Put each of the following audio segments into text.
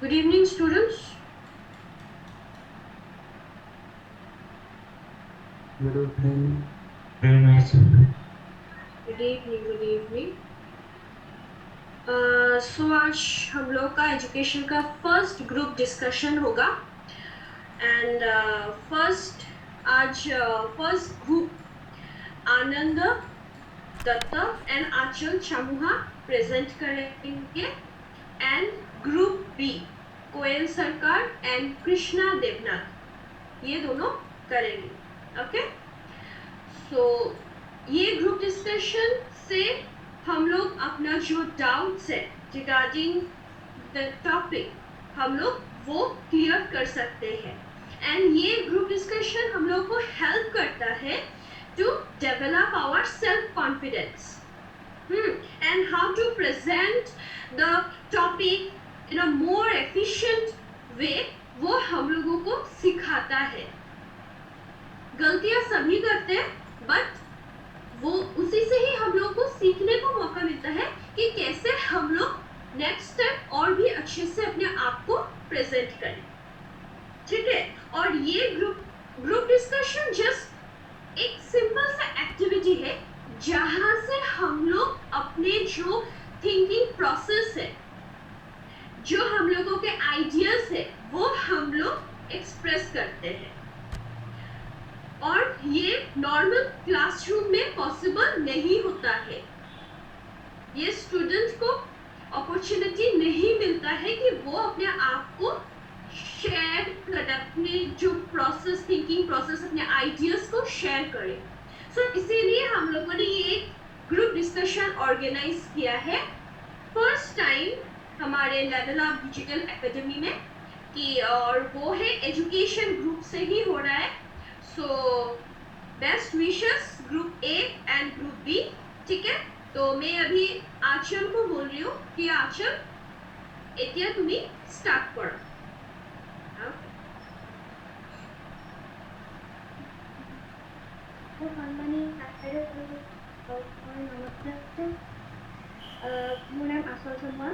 Good evening, students. Good evening. Very nice. Good evening, good evening. So आज हम लोग का एजुकेशन का फर्स्ट ग्रुप डिस्कशन होगा and first group Anand Datta and Anchal Chamuha present करेंगे and group B Koyal Sarkar and Krishna Debnath ये दोनों करेंगे ओके सो ये ग्रुप डिस्कशन से हम लोग अपना जो डाउट्स है रिगार्डिंग द टॉपिक हम लोग वो क्लियर कर सकते हैं एंड ये ग्रुप डिस्कशन हम लोग को हेल्प करता है to develop our self confidence and how to present the topic in a more efficient way वो हम लोगों को सिखाता है गलतियां सभी करते हैं बट वो उसी से ही हम लोग को सीखने को मौका मिलता है कि कैसे हम लोग नेक्स्ट स्टेप और भी अच्छे से अपने आप को प्रेजेंट करें ठीक है और ये ग्रुप डिस्कशन जस्ट एक सिंपल सा एक्टिविटी है जहां से हम लोग अपने जो थिंकिंग प्रोसेस है जो हम लोगों के आइडियाज है वो हम लोग एक्सप्रेस करते हैं और ये नॉर्मल क्लासरूम में पॉसिबल नहीं होता है ये स्टूडेंट को अपॉर्चुनिटी नहीं मिलता है कि वो अपने आप को शेयर कर अपने जो प्रोसेस थिंकिंग प्रोसेस अपने आइडियाज को शेयर करे सो इसीलिए हम लोगों ने ये ग्रुप डिस्कशन ऑर्गेनाइज किया है फर्स्ट टाइम हमारे लेवल ऑफ डिजिटल एकेडमी में कि और वो है एजुकेशन ग्रुप से ही हो रहा है so best wishes group A and group B ठीक है तो मैं अभी आंचल को बोल रही हूँ कि आंचल एतिया तुम्ही स्टार्ट करो মোৰ নাম আচল চমুৱা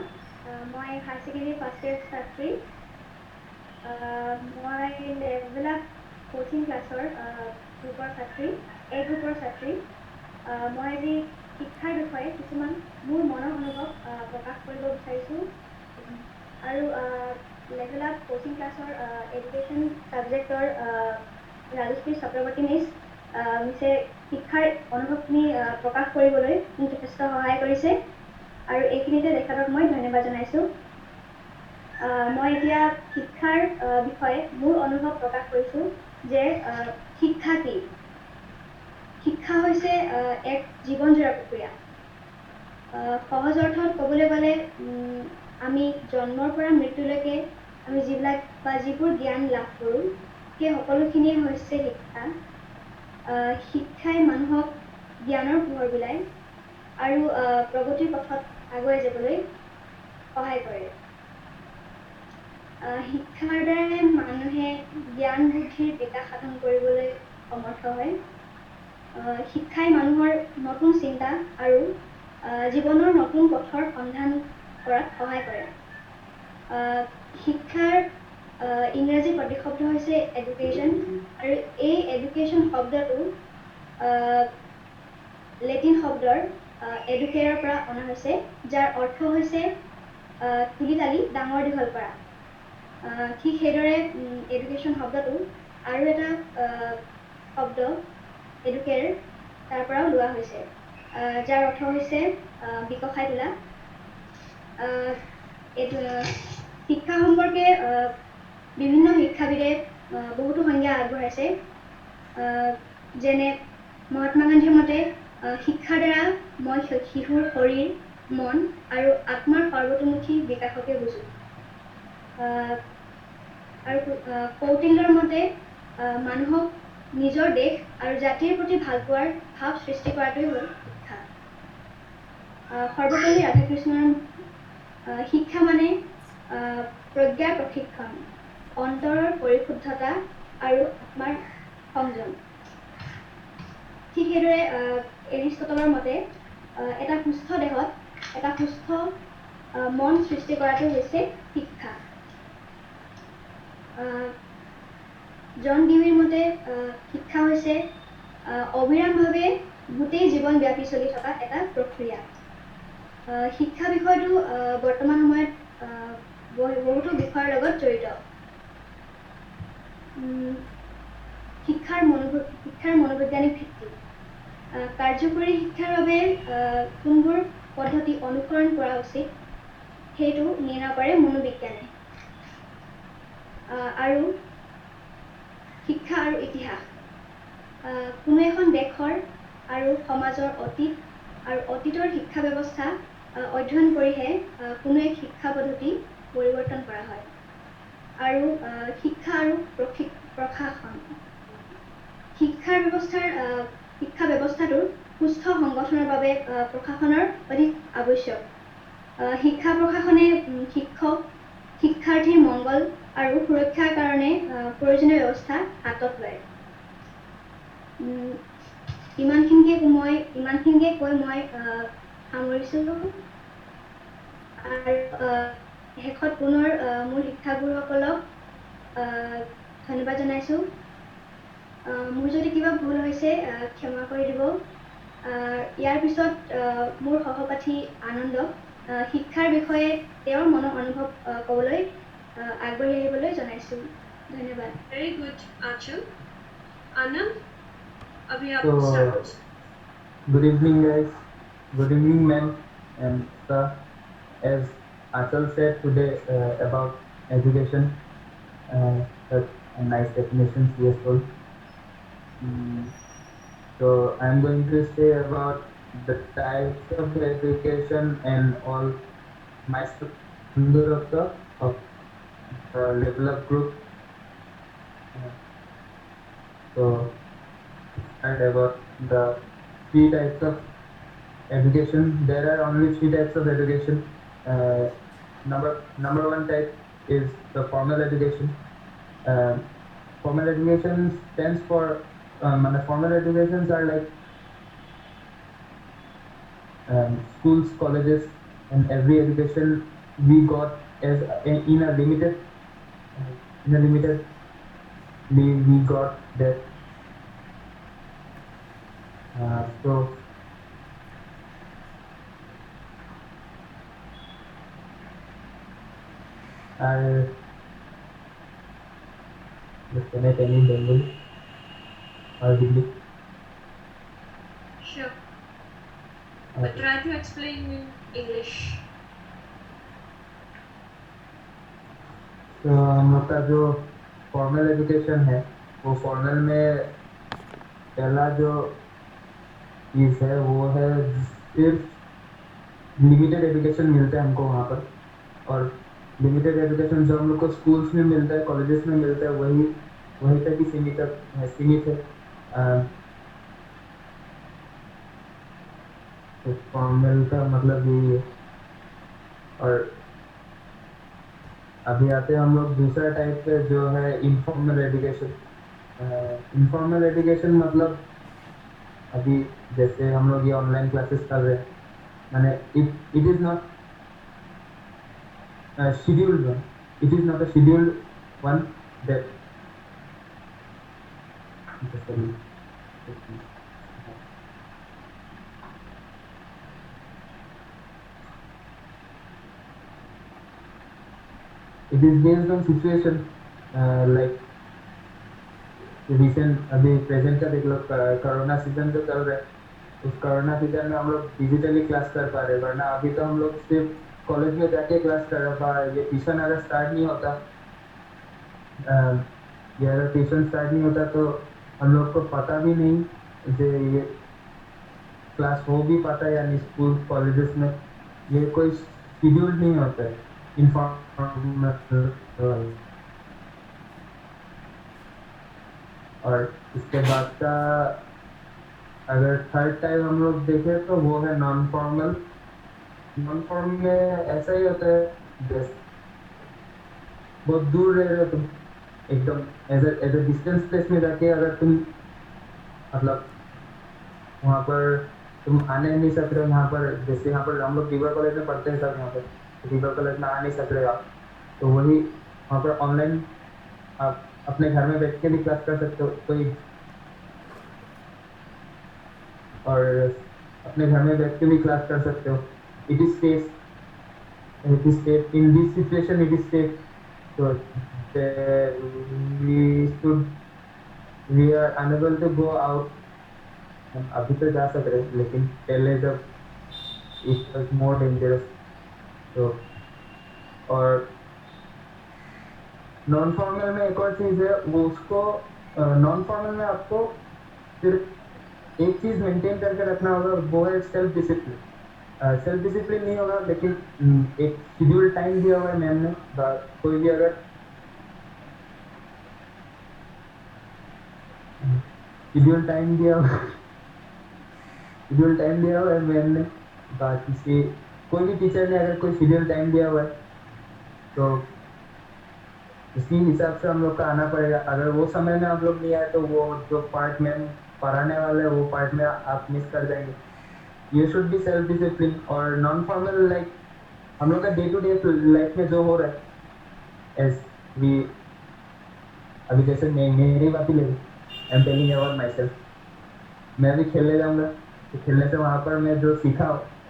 মই হায়াৰ ছেকেণ্ডেৰী ফাৰ্ষ্ট ইয়েৰ ছাত্ৰী মই লেভেল কোচিং ক্লাছৰ গ্ৰুপৰ ছাত্ৰী এই গ্ৰুপৰ ছাত্ৰী মই আজি শিক্ষাৰ বিষয়ে কিছুমান মোৰ মনৰ অনুভৱ প্ৰকাশ কৰিব বিচাৰিছোঁ আৰু লেভেল আপ কোচিং ক্লাছৰ এডুকেশ্যন ছাবজেক্টৰ ৰাজশ্ৰী চক্ৰৱৰ্তী মিছ মিছে শিক্ষাৰ অনুভৱখিনি প্ৰকাশ কৰিবলৈ মোক যথেষ্ট সহায় কৰিছে আৰু এইখিনিতে তেখেতক মই ধন্যবাদ জনাইছোঁ মই এতিয়া শিক্ষাৰ বিষয়ে মোৰ অনুভৱ প্ৰকাশ কৰিছোঁ যে শিক্ষা কি শিক্ষা হৈছে এক জীৱনজোৰা প্ৰক্ৰিয়া সহজ অৰ্থত ক'বলৈ গ'লে আমি জন্মৰ পৰা মৃত্যুলৈকে আমি যিবোৰ জ্ঞান লাভ কৰোঁ সেই সকলোখিনিয়ে হৈছে শিক্ষা শিক্ষাই মানুহক জ্ঞানৰ পোহৰ বিলায় আৰু প্ৰগতিৰ পথত আগুৱাই যাবলৈ সহায় কৰে শিক্ষাৰ দ্বাৰাই মানুহে জ্ঞান বুদ্ধিৰ বিকাশ সাধন কৰিবলৈ সমৰ্থ হয় শিক্ষাই মানুহৰ নতুন চিন্তা আৰু জীৱনৰ নতুন পথৰ সন্ধান কৰাত সহায় কৰে শিক্ষাৰ ইংৰাজী প্ৰতিশব্দ হৈছে এডুকেশ্যন আৰু এই এডুকেশ্যন শব্দটো লেটিন শব্দৰ এডুকেয়াৰৰ পৰা অনা হৈছে যাৰ অৰ্থ হৈছে তুলি তালি ডাঙৰ দীঘল কৰা ঠিক সেইদৰে এডুকেশ্যন শব্দটো আৰু এটা শব্দ এডুকেয়াৰ তাৰ পৰাও লোৱা হৈছে যাৰ অৰ্থ হৈছে বিকশাই তোলা শিক্ষা সম্পৰ্কে বিভিন্ন শিক্ষাবিদে বহুতো সংজ্ঞা আগবঢ়াইছে যেনে মহাত্মা গান্ধীৰ মতে শিক্ষাৰ দ্বাৰা মই শিশুৰ শৰীৰ মন আৰু আত্মাৰ সৰ্বতোমুখী বিকাশকে বুজো আৰু কৌটিল্যৰ মতে মানুহক নিজৰ দেশ আৰু জাতিৰ প্ৰতি ভালপোৱাৰ ভাৱ সৃষ্টি কৰাটোৱেই হ'ল শিক্ষা সৰ্বপল্লী ৰাধাকৃষ্ণৰ শিক্ষা মানে প্ৰজ্ঞাৰ প্ৰশিক্ষণ অন্তৰৰ পৰিশুদ্ধতা আৰু আত্মাৰ সংযম ঠিক সেইদৰে এৰিষ্টটলৰ মতে এটা সুস্থ দেহত এটা সুস্থ মন সৃষ্টি কৰাটো হৈছে শিক্ষা জন ডিউৰ মতে শিক্ষা হৈছে অবিৰামভাৱে গোটেই জীৱন ব্যাপী চলি থকা এটা প্ৰক্ৰিয়া। শিক্ষা বিষয়টো বৰ্তমান সময়ত বহুতো বিষয়ৰ লগত জড়িত। শিক্ষাৰ মনোবৈজ্ঞানিক ভিত্তি। কাৰ্যকৰী শিক্ষাৰ বাবে কোনবোৰ পদ্ধতি অনুসৰণ কৰা উচিত সেইটো নিৰ্ণয় কৰে মনোবিজ্ঞানে। আৰু শিক্ষা আৰু ইতিহাস। কোনো এখন দেশৰ আৰু সমাজৰ অতীত আৰু অতীতৰ শিক্ষা ব্যৱস্থা অধ্যয়ন কৰিহে কোনো এক শিক্ষা পদ্ধতি পৰিৱৰ্তন কৰা হয়। আৰু শিক্ষা আৰু প্ৰশাসন। শিক্ষা ব্যৱস্থাটোৰ সুস্থ সংগঠনৰ বাবে প্ৰশাসনৰ অধিক আৱশ্যক। শিক্ষা প্ৰশাসনে শিক্ষক শিক্ষাৰ্থীৰ মংগল আৰু সুৰক্ষাৰ কাৰণে প্ৰয়োজনীয় ব্যৱস্থা হাতত লয়। ইমানখিনিকে কৈ মই সামৰিছো। আৰু শেষত পুনৰ মোৰ শিক্ষাগুৰুসকলক ধন্যবাদ জনাইছো। মোৰ যদি কিবা ভুল হৈছে ক্ষমা কৰি দিব। ইয়াৰ পিছত মোৰ সহপাঠী আনন্দক শিক্ষাৰ বিষয়ে তেওঁৰ মনৰ অনুভৱ ক'বলৈ আগবাঢ়ি আহিবলৈ জনাইছো। ধন্যবাদ। Very good, Achal. Anand, abhi aap So, start. good evening, guys. Good evening, ma'am and sir. As Achal said today about education, such a nice definition he has told. So I'm going to say about the types of education and all my standard of the level up group. So start about the 3 types of education. There are only 3 types of education. Number 1 type is the formal education. Formal education stands for formal educations are like schools, colleges, and every education we got as in a limited we got that. So can I tell you Bengali or Hindi? Sure. But try to explain in English. तो हम लोग का जो formal education है वो formal में पहला जो चीज़ है वो है सिर्फ लिमिटेड एजुकेशन मिलता है हमको वहाँ पर। और लिमिटेड एजुकेशन जो हम लोग को स्कूल्स में मिलता है, कॉलेजेस में मिलता है, वही तक ही सीमित है। तो फॉर्मल का मतलब यही है। और अभी आते हैं हम लोग दूसरा टाइप पे जो है इनफॉर्मल एजुकेशन। इनफॉर्मल एजुकेशन मतलब अभी जैसे हम लोग ये ऑनलाइन क्लासेस कर रहे हैं, माने it is not scheduled one. It is not a scheduled one that it is based on situation like recent अभी प्रेजेंट का देख लो, कोरोना सीजन जो चल रहा है, उस कोरोना सीजन में हम लोग डिजिटली क्लास कर पा रहे हैं। वरना अभी तो हम लोग सिर्फ कॉलेज में जाके क्लास कर रहा था। ये ट्यूशन अगर स्टार्ट नहीं होता तो हम लोग को पता भी नहीं कि ये क्लास हो भी पाता है या नहीं। स्कूल कॉलेजेस में ये कोई शेड्यूल नहीं होता है और इसके बाद का अगर थर्ड टाइप हम लोग देखें तो वो है नॉन फॉर्मल में ऐसा ही होता है जैसे बहुत दूर रह रहे हो तुम, एकदम एज ए डिस्टेंस प्लेस में जाके अगर तुम मतलब वहाँ पर तुम आने नहीं सक रहे हो। यहाँ पर जैसे यहाँ पर हम लोग डीबर कॉलेज में पढ़ते हैं सब, यहाँ पर डीबर कॉलेज में आ नहीं सक रहे आप, तो वही वहाँ पर ऑनलाइन आप अपने घर में बैठ के भी क्लास कर सकते हो कोई, और अपने घर में बैठ के भी क्लास कर सकते हो. It is safe in this situation, it is safe. So we are unable to go out. हम अभी तो जा सक रहे हैं, लेकिन पहले जब it was more dangerous. तो और नॉन फॉर्मल में एक और चीज है, वो उसको नॉन फॉर्मल में आपको सिर्फ एक चीज मेंटेन करके रखना होगा, वो है सेल्फ डिसिप्लिन. सेल्फ डिसिप्लिन नहीं होगा, लेकिन एक शेड्यूल टाइम दिया हुआ है मैम ने. कोई भी अगर शेड्यूल टाइम दिया हुआ है मैम ने, किसी कोई भी टीचर ने अगर कोई शेड्यूल टाइम दिया हुआ है, तो इसी हिसाब से हम लोग का आना पड़ेगा. अगर वो समय में आप लोग नहीं आए, तो वो जो पार्ट मैम पढ़ाने वाले वो पार्ट में आप मिस कर जाएंगे. You should be self discipline. और नॉन फॉर्मल लाइक हम लोग का डे टू डे लाइफ में जो हो रहा है, एज वी अभी जैसे मेरी बात ही ले, I am telling about my self. मैं भी खेलने जाऊँगा, तो खेलने से वहाँ पर मैं जो सीखा,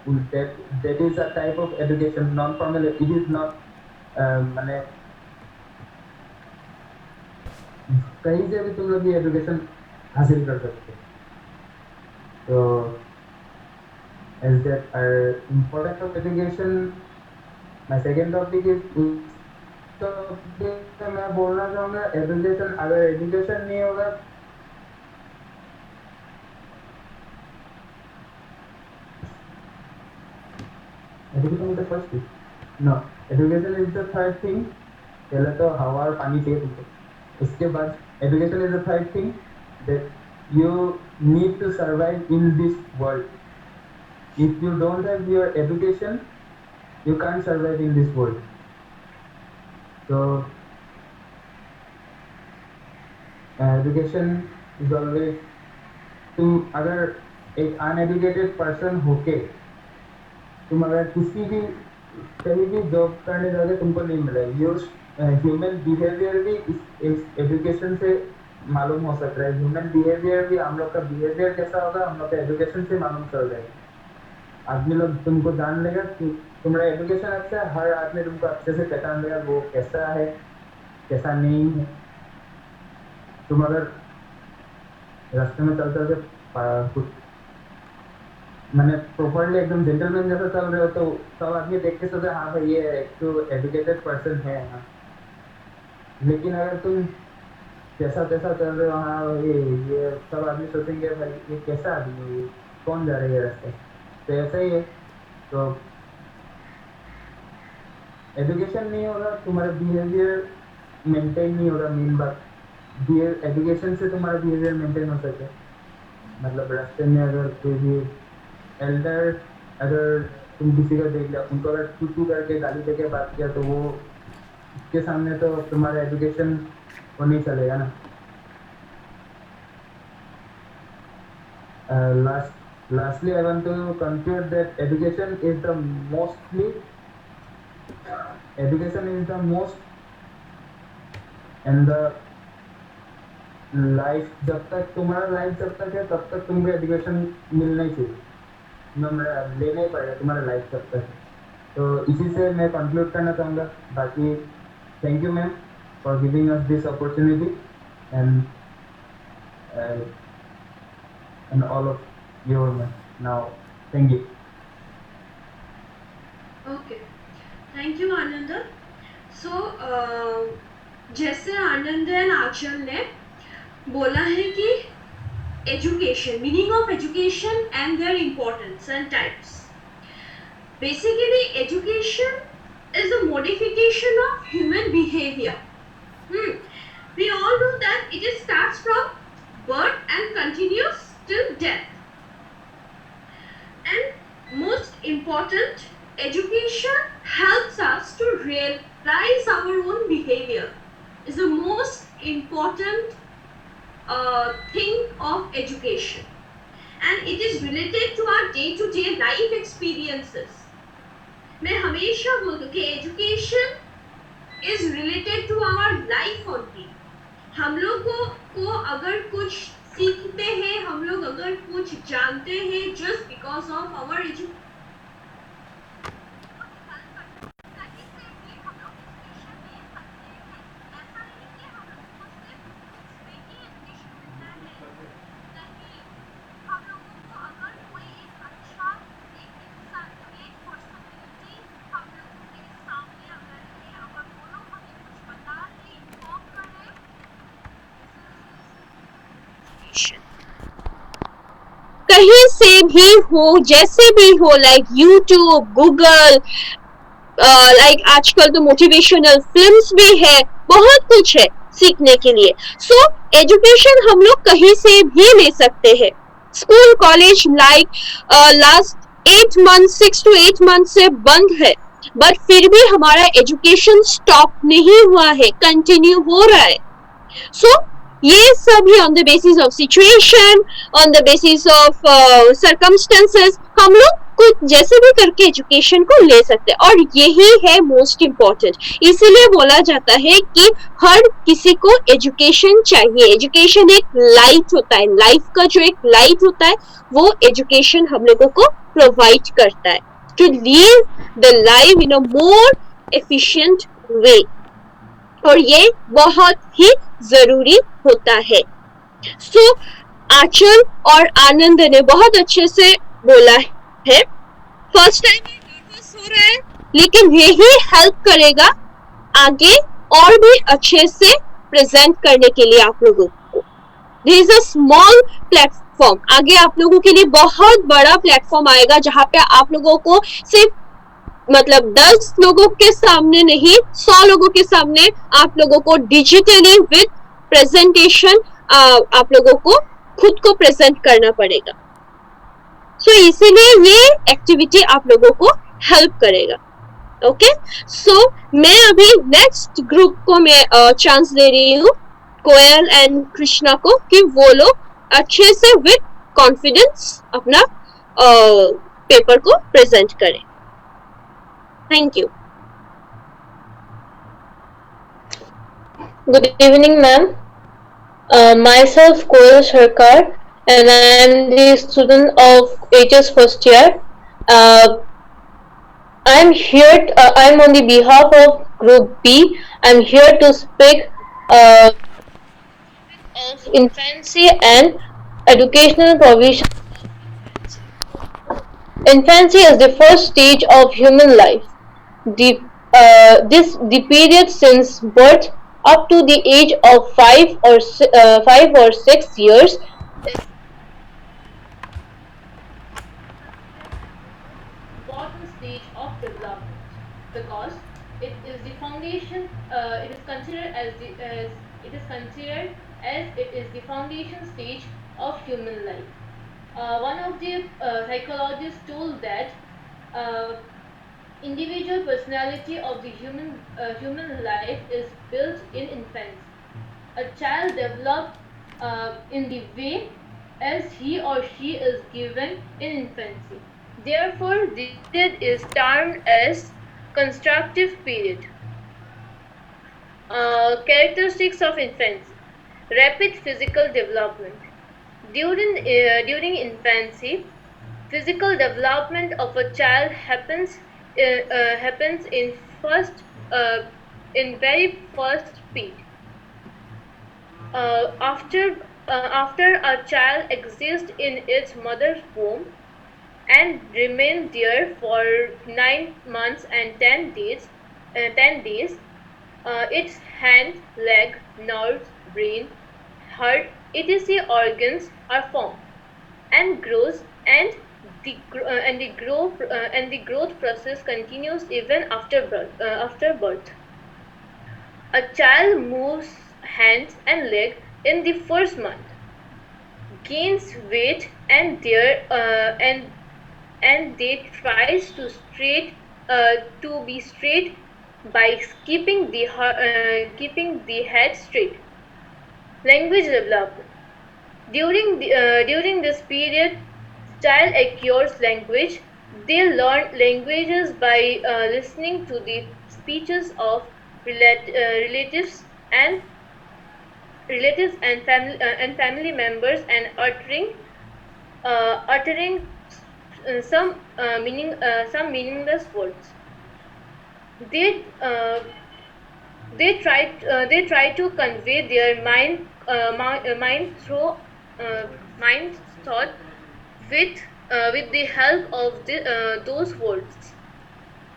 that is a type of education. Non formal it is not मैंने कहीं से भी तुम लोग ये एजुकेशन हासिल कर सकते हो. तो as that are important of education, my second topic is तो मैं बोलना चाहूँगा एजुकेशन. अगर एजुकेशन नहीं होगा, education is the first thing. No, education is the third thing. पहले तो हवा और पानी चाहिए तुमको, उसके बाद education is the third thing that you need to survive in this world. If you don't have your education, you can't survive in this world. So, education is always. तुम अगर एक अनएजुकेटेड पर्सन होके तुम अगर किसी भी कहीं भी जॉब करने जाओगे, तुमको नहीं मिलेगा. योर ह्यूमन बिहेवियर भी इस एजुकेशन से मालूम हो सकता है. ह्यूमन बिहेवियर भी, हम लोग का बिहेवियर कैसा होगा, हम लोग का एजुकेशन से मालूम चल जाएगा. आदमी लोग तुमको जान लेगा कि तुम्हारा एजुकेशन अच्छा है. हर आदमी तुमको अच्छे से पहचान लेगा वो कैसा है कैसा नहीं है. तुम अगर रास्ते में चलते हो कुछ मैंने प्रॉपरली एकदम जेंटलमैन जैसा चल रहे हो, तो सब आदमी देख के सोचे हाँ भाई ये एक तो एजुकेटेड पर्सन है. हाँ, लेकिन अगर तुम जैसा तैसा चल रहे हो, हाँ ये सब आदमी सोचेंगे भाई ये कैसा आदमी है, ये कौन जा रही है रास्ते. तो ऐसा ही है. तो एजुकेशन नहीं होगा, तुम्हारा बिहेवियर मेंटेन नहीं होगा. मेन बात एजुकेशन से तुम्हारा बिहेवियर मेंटेन हो सके. मतलब रास्ते में अगर कोई भी एल्डर, अगर तुम किसी का देख लिया, उनको अगर टू करके गाली देके बात किया, तो वो उसके सामने तो तुम्हारा एजुकेशन वो नहीं चलेगा ना. Lastly, I want to conclude that education is the most and the life. जब तक तुम्हारा लाइफ जब तक है, तब तक तुमको एजुकेशन मिलना ही चाहिए. लेना ही पड़ेगा तुम्हारा लाइफ जब तक. तो इसी से मैं कंक्लूड करना चाहूँगा. बाकी thank you ma'am for giving us this opportunity and all of your now. Thank you. Okay, thank you Anand. So जैसे आनंद एंड आंचल ने बोला है कि education, meaning of education and there importance and types. Basically education is a modification of human behavior. We all know that it starts from birth and continues till death. And most important, education helps us to realize our own behavior. Is the most important thing of education, and it is related to our day-to-day life experiences. मैं हमेशा बोलती हूँ कि education is related to our life only. हम लोग को अगर कुछ सीखते हैं, हम लोग अगर कुछ जानते हैं just because of our education, कहीं से भी हो, जैसे भी हो, लाइक यूट्यूब, गूगल, लाइक आजकल तो मोटिवेशनल फिल्म्स भी है, बहुत कुछ है सीखने के लिए. सो एजुकेशन हम लोग कहीं से भी ले सकते हैं. School college like last 8 month 6 to 8 month से बंद है, बट फिर भी हमारा एजुकेशन स्टॉप नहीं हुआ है, कंटिन्यू हो रहा है. सो ये सब ही on the basis of situation, on the basis of circumstances हम लोग कुछ जैसे भी करके एजुकेशन को ले सकते हैं, और यही है मोस्ट इम्पोर्टेंट. इसीलिए बोला जाता है कि हर किसी को एजुकेशन चाहिए. एजुकेशन एक लाइट होता है, लाइफ का जो एक लाइट होता है वो एजुकेशन हम लोगों को प्रोवाइड करता है to live the life in a more efficient way, और ये बहुत ही जरूरी होता है. सो आंचल और आनंद ने बहुत अच्छे से बोला है. फर्स्ट टाइम ये नर्वस हो रहा है, लेकिन यही हेल्प करेगा आगे और भी अच्छे से प्रेजेंट करने के लिए आप लोगों को. There is a small platform, आगे आप लोगों के लिए बहुत बड़ा प्लेटफॉर्म आएगा जहां पे आप लोगों को सिर्फ मतलब 10 लोगों के सामने नहीं, 100 लोगों के सामने आप लोगों को डिजिटली विद प्रेजेंटेशन आप लोगों को खुद को प्रेजेंट करना पड़ेगा. सो इसीलिए ये एक्टिविटी आप लोगों को हेल्प करेगा. ओके, सो मैं अभी नेक्स्ट ग्रुप को मैं चांस दे रही हूँ, कोयल एंड कृष्णा को, कि वो लोग अच्छे से विद कॉन्फिडेंस अपना पेपर को प्रेजेंट करें. Thank you. Good evening, ma'am. Myself, Koil Sarkar, and I am the student of HS first year. I'm here. I'm on the behalf of Group B. I'm here to speak of infancy and educational provision. Infancy is the first stage of human life. The period since birth up to the age of 5 or 6 years is important stage of development, because it is the foundation. It is considered the foundation stage of human life. One of the psychologists told that individual personality of the human life is built in infancy. A child develops in the way as he or she is given in infancy. Therefore, this period is termed as constructive period. Characteristics of infancy: rapid physical development. During infancy, physical development of a child happens in very first speed. After a child exists in its mother's womb and remains there for 9 months and 10 days, its hand, leg, nerves, brain, heart, etc. organs are formed and grows, and the growth process continues even after birth. A child moves hands and legs in the first month, gains weight, and they tries to be straight by keeping the head straight. Language development. During this period, child acquires language. They learn languages by listening to the speeches of relatives and relatives and family members, and uttering some meaningless words. They they try to convey their mind thought with the help of those words.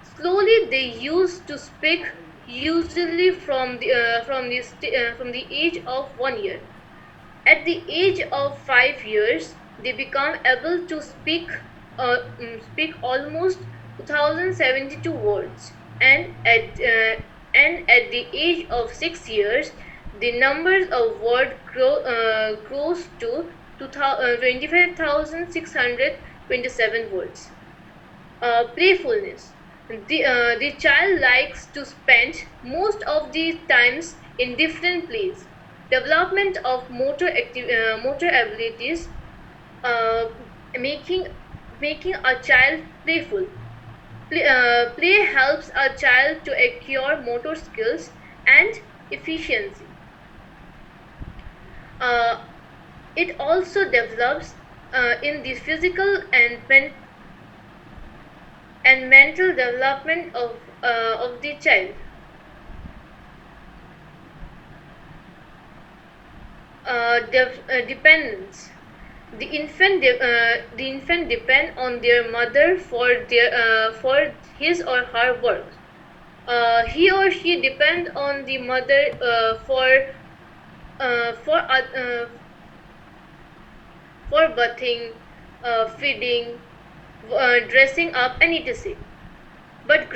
Slowly, they used to speak, usually from the age of 1 year. At the age of 5 years, they become able to speak almost 2072 words, and at the age of 6 years, the numbers of words grows to 25,627 words. Playfulness. The child likes to spend most of the times in different plays. Development of motor abilities, uh, making a child playful. Play helps a child to acquire motor skills and efficiency. Uh, it also develops in the physical and mental development of the child. Dependence. The infant depend on their mother for his or her work. He or she depend on the mother for for bathing, feeding, dressing up, and etc. But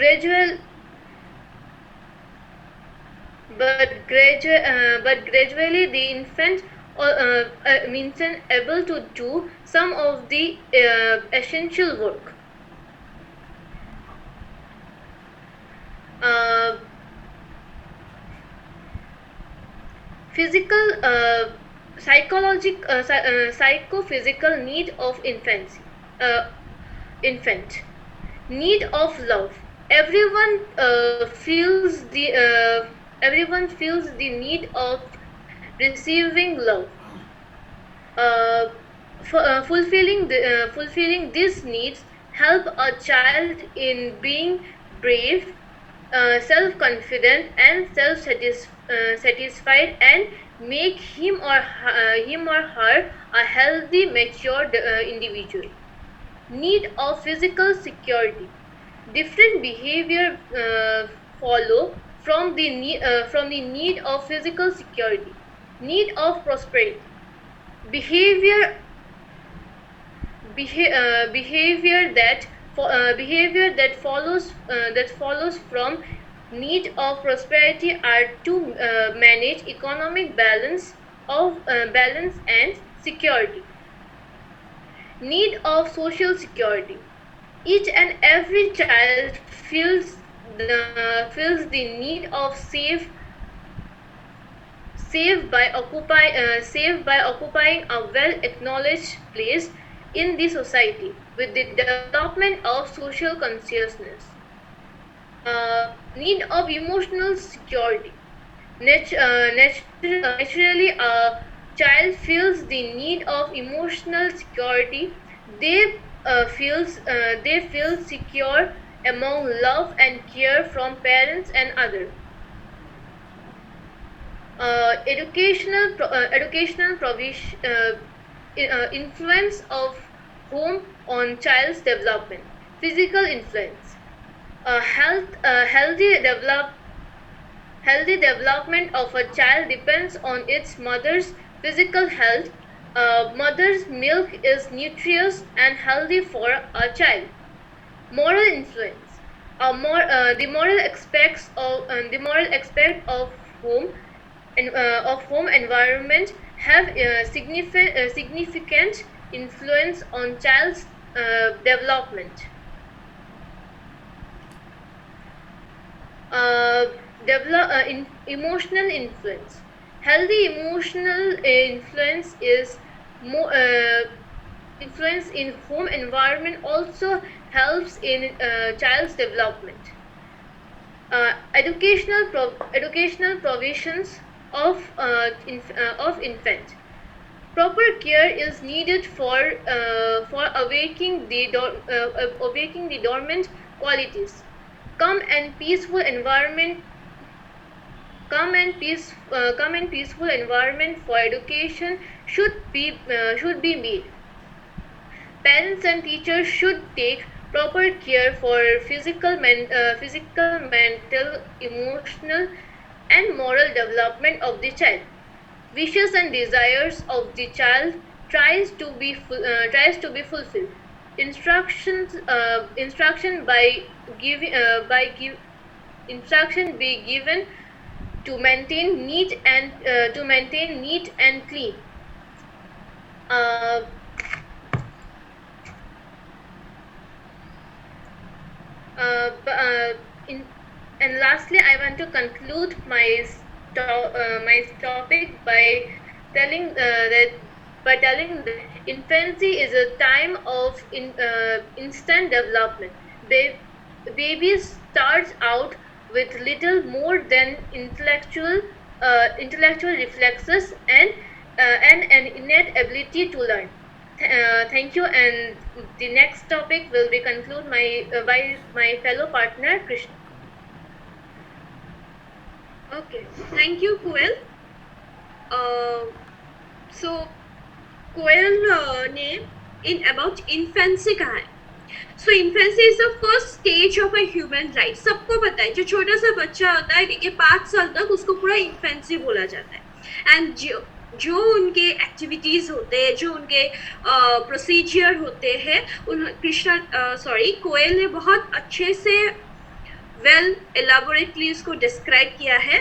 gradually the infant able to do some of the essential work. Uh, Physical, psychophysical need of infancy. Infant need of love. Everyone feels the need of receiving love. Fulfilling these needs help a child in being brave, self-confident, and satisfied, and make him or her a healthy, mature individual. Need of physical security. Different behavior follow from the need of physical security. Need of prosperity. Behavior that follows from need of prosperity are to manage economic balance and security. Need of social security. Each and every child feels the need of safe by occupying a well-acknowledged place in the society with the development of social consciousness. Need of emotional security. Naturally, a child feels the need of emotional security. They feel secure among love and care from parents and others. Educational provision, influence of home on child's development. Physical influence. Healthy development of a child depends on its mother's physical health. Mother's milk is nutritious and healthy for a child. Moral influence. The moral aspect of home of home environment have significant influence on child's development. Emotional influence. Healthy emotional influence is more influence in home environment also helps in child's development. Educational provisions of infant. Proper care is needed for awaking the dormant qualities. Calm and peaceful environment calm and peaceful environment for education should be made. Parents and teachers should take proper care for physical, mental, emotional, and moral development of the child. Wishes and desires of the child tries to be fulfilled. Instruction by giving by give instruction be given to maintain neat and clean. Uh, b- in, and lastly, I want to conclude my topic by telling that infancy is a time of instant development. Babies starts out with little more than intellectual reflexes and an innate ability to learn. Thank you, and the next topic will be concluded by my fellow partner Krishna. Okay, thank you, Koel. So Koel ने in about infancy कहा है. So infancy is the first stage of a human life. सबको पता है, जो छोटा सा बच्चा होता है, ठीक है, 5 साल तक उसको पूरा infancy बोला जाता है. And जो उनके एक्टिविटीज होते हैं, जो उनके प्रोसीजर होते हैं, कोयल ने बहुत अच्छे से वेल एलाबोरेटली उसको डिस्क्राइब किया है.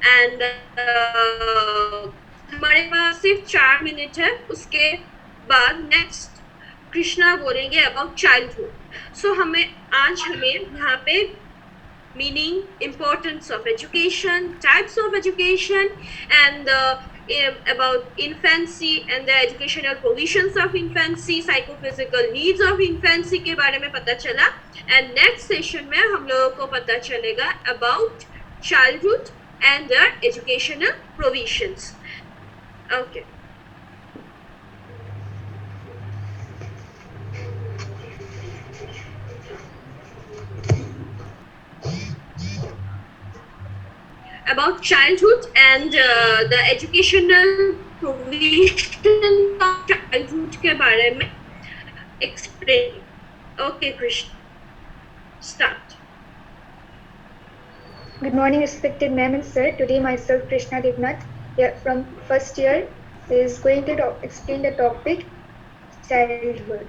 एंड हमारे पास सिर्फ 4 मिनट है, उसके बाद नेक्स्ट कृष्णा बोलेंगे अबाउट चाइल्डहुड. सो हमें यहाँ पे meaning, importance of education, types of education, and about infancy and the educational provisions of infancy, psychophysical needs of infancy के बारे में पता चला. And next session में हम लोगों को पता चलेगा about childhood and their educational provisions. Okay. About childhood and the educational provision of childhood के बारे में explain. Okay, Krishna, start. Good morning, respected ma'am and sir. Today myself, Krishna Devnath, from first year, is going to explain the topic childhood.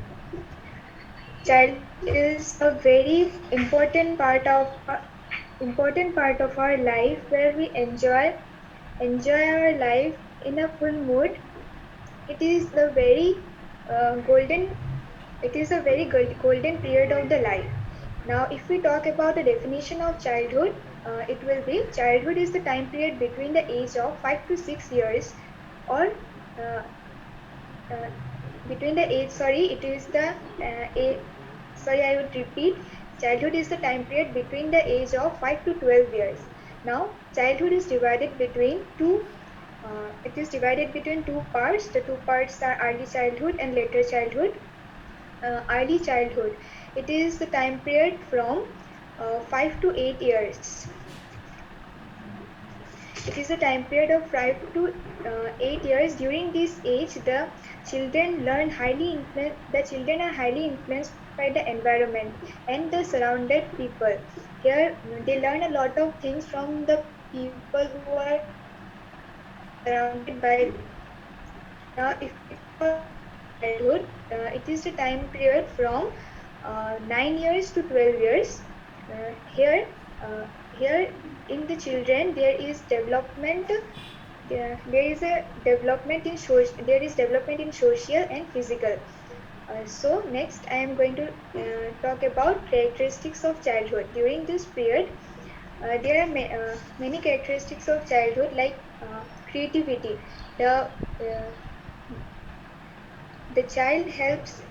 Child is a very important part of our life, where we enjoy our life in a full mood. It is a very golden period of the life. Now, if we talk about the definition of childhood, it will be: childhood is the time period between the age of 5 to 6 years, or I would repeat. Childhood is the time period between the age of 5 to 12 years. Now, childhood is divided between two parts. The two parts are early childhood and later childhood. Early childhood, it is the time period from 5 to 8 years. It is a time period of 5 to 8 years. During this age, the children are highly influenced by the environment and the surrounded people. Here, they learn a lot of things from the people who are surrounded by. Now, if childhood, it is the time period from 9 years to 12 years. Here in the children, there is development in social and physical. So next, I am going to talk about characteristics of childhood. During this period, there are many characteristics of childhood, like creativity. The child helps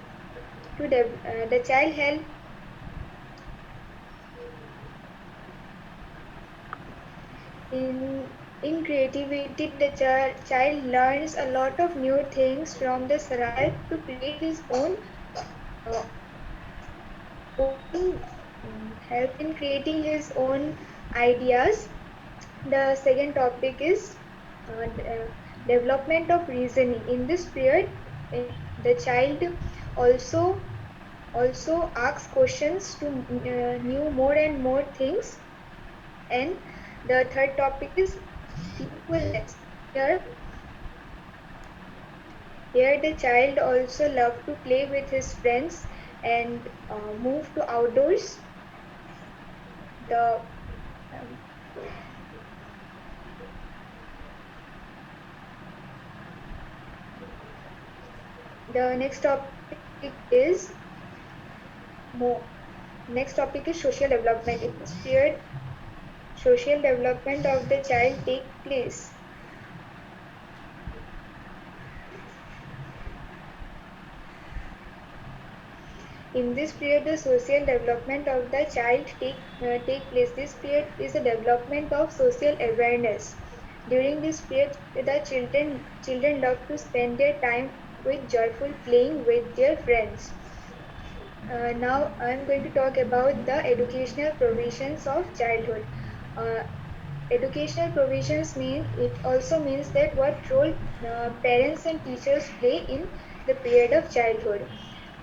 in In creativity, the child learns a lot of new things from the start to create his uh, own help in creating his own ideas. The second topic is development of reasoning. In this period, the child also also asks questions to know more and more things. And the third topic is playfulness. Here the child also loves to play with his friends and move to outdoors. The the next topic is social development. In this period, social development of the child takes place. In this period, the social development of the child take place. This period is a development of social awareness. During this period, the children love to spend their time with joyful playing with their friends. Now I am going to talk about the educational provisions of childhood. Uh, Educational provisions also means that what role parents and teachers play in the period of childhood.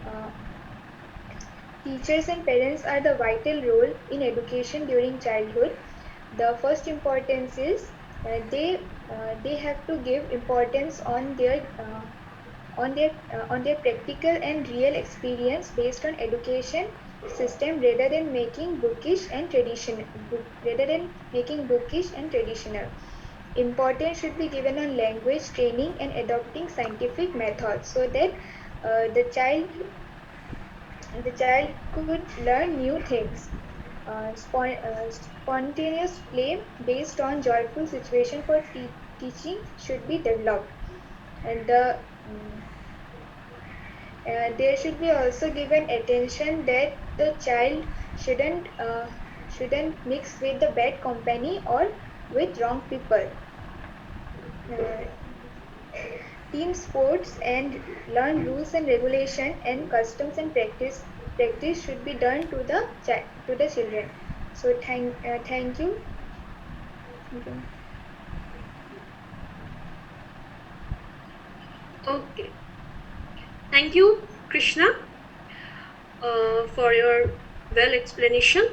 Uh, Teachers and parents are the vital role in education during childhood. The first importance is they have to give importance on their practical and real experience based on education system rather than making bookish and traditional. Importance should be given on language training and adopting scientific methods so that the child could learn new things. Spontaneous play based on joyful situation for teaching should be developed, and there should be also given attention that the child shouldn't mix with the bad company or with wrong people. Uh, Team sports and learn rules and regulation and customs and practice should be done to the children. So thank you. Okay. Thank you, Krishna, for your well explanation.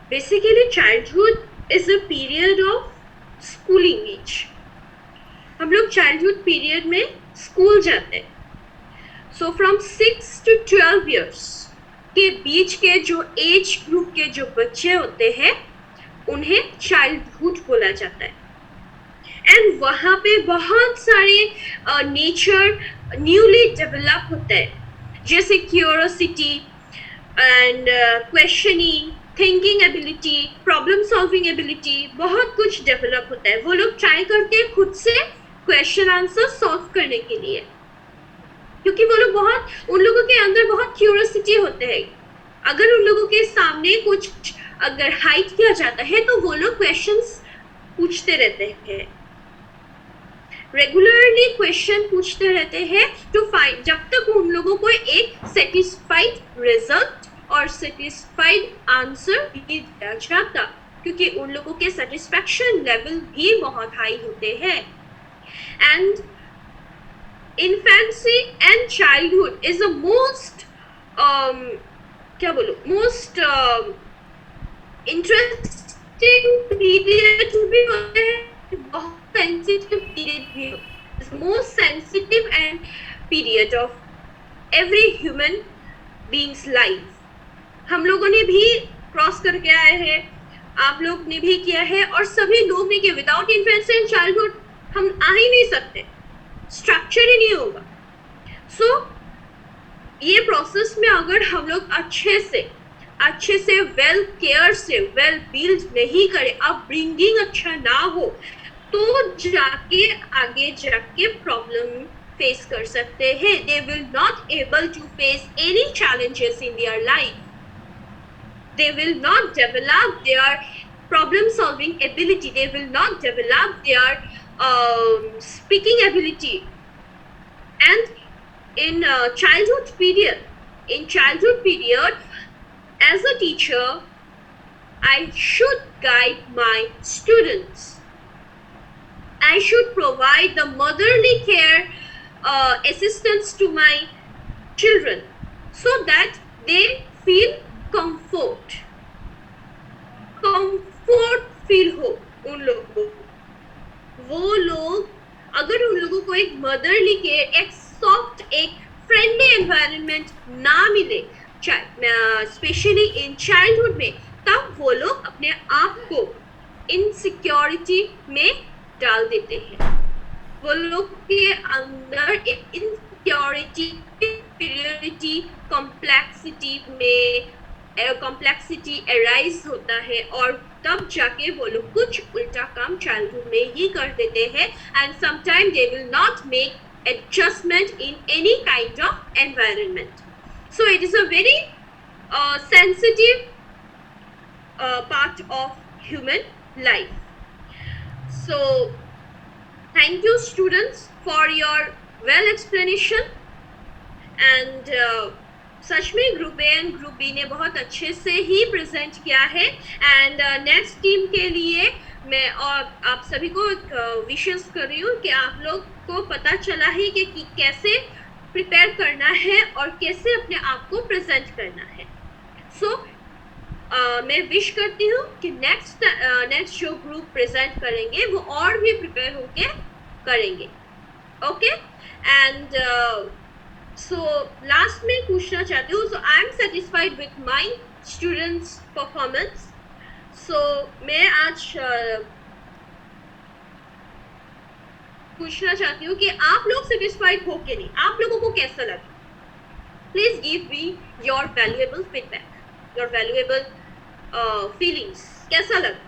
Basically, childhood is a period of schooling age. हम लोग childhood period में school जाते हैं. So from 6 to 12 years के बीच के जो age group के जो बच्चे होते हैं उन्हें childhood बोला जाता है. एंड वहाँ पे बहुत सारे नेचर न्यूली डेवलप होता है जैसे curiosity and questioning thinking ability problem solving ability बहुत कुछ डेवलप होता है. वो लोग ट्राई करते हैं खुद से क्वेश्चन आंसर सॉल्व करने के लिए क्योंकि वो लोग उन लोगों के अंदर बहुत क्यूरोसिटी होते हैं. अगर उन लोगों के सामने कुछ अगर हाइड किया जाता है तो वो लोग क्वेश्चंस पूछते रहते हैं. रेगुलरली क्वेश्चन पूछते रहते हैं टू फाइंड जब तक उन लोगों को एक सेटिस्फाइड रिजल्ट और सेटिस्फाइड आंसर भी दिया जाता क्योंकि उन लोगों के सेटिस्फैक्शन लेवल भी बहुत हाई होते हैं. And infancy and childhood is the most most interesting period भी होते हैं. बहुत sensitive period भी हो. It's most sensitive and period of every human being's life. हम लोगों ने भी क्रॉस करके आए हैं, आप लोग ने भी किया है और सभी लोग ने किया. विदाउट इन्फेंसी एंड चाइल्डहुड हम आ ही नहीं सकते, स्ट्रक्चर ही नहीं होगा. सो ये प्रोसेस में अगर हम लोग अच्छे से वेल केयर से वेल बिल्ड नहीं करें, अपब्रिंगिंग अच्छा ना हो तो आगे जाके प्रॉब्लम फेस कर सकते हैं. They will not able to face any challenges in their life. They will not develop their problem solving ability. They will not develop their speaking ability. And in childhood period, as a teacher, I should guide my students. I should provide the motherly care assistance to my children so that they feel comfort feel हो उन लोगों को। वो लोग अगर उन लोगों को एक मदरली केयर, एक सॉफ्ट, एक फ्रेंडली एनवायरनमेंट ना मिले, स्पेशली इन चाइल्डहुड में, तब वो लोग अपने आप को इनसिक्योरिटी में डाल देते हैं। वो लोग के अंदर एक इनसिक्योरिटी, इंफीरियरिटी, कॉम्प्लेक्सिटी अराइज होता है, और तब जाके वो लोग कुछ उल्टा काम चाइल्डहुड में ही कर देते हैं, and sometime they will not make adjustment in any kind of environment. So it is a very sensitive part of human life. So thank you students for your well explanation, and सच में group A and group B ने बहुत अच्छे से ही present किया है, and next team के लिए मैं और आप सभी को विशेष कर रही हूँ कि आप लोग को पता चला है कि कैसे प्रिपेयर करना है और कैसे अपने आप को प्रेजेंट करना है. सो मैं विश करती हूँ कि नेक्स्ट जो ग्रुप प्रेजेंट करेंगे वो और भी प्रिपेयर होके करेंगे. ओके, एंड सो लास्ट में पूछना चाहती हूँ, so I am satisfied with my students performance. So मैं आज पूछना चाहती हूँ कि आप लोग सेटिस्फाइड हो कि नहीं, आप लोगों को कैसा लगा? Please give me your valuable feedback, your valuable feelings. कैसा लगा?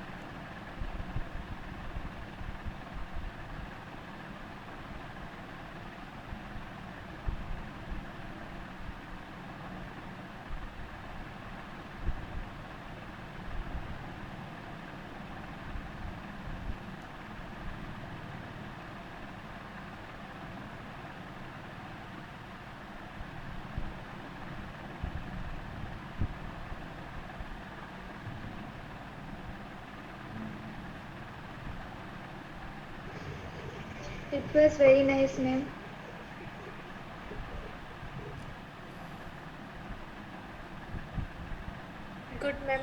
It was very nice, ma'am. Good, ma'am.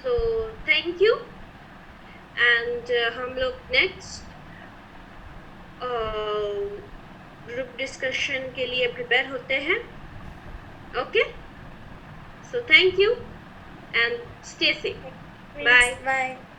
So thank you, and हम लोग नेक्स्ट ग्रुप डिस्कशन के लिए प्रिपेयर होते हैं. Okay, so thank you and stay safe. Bye. Bye.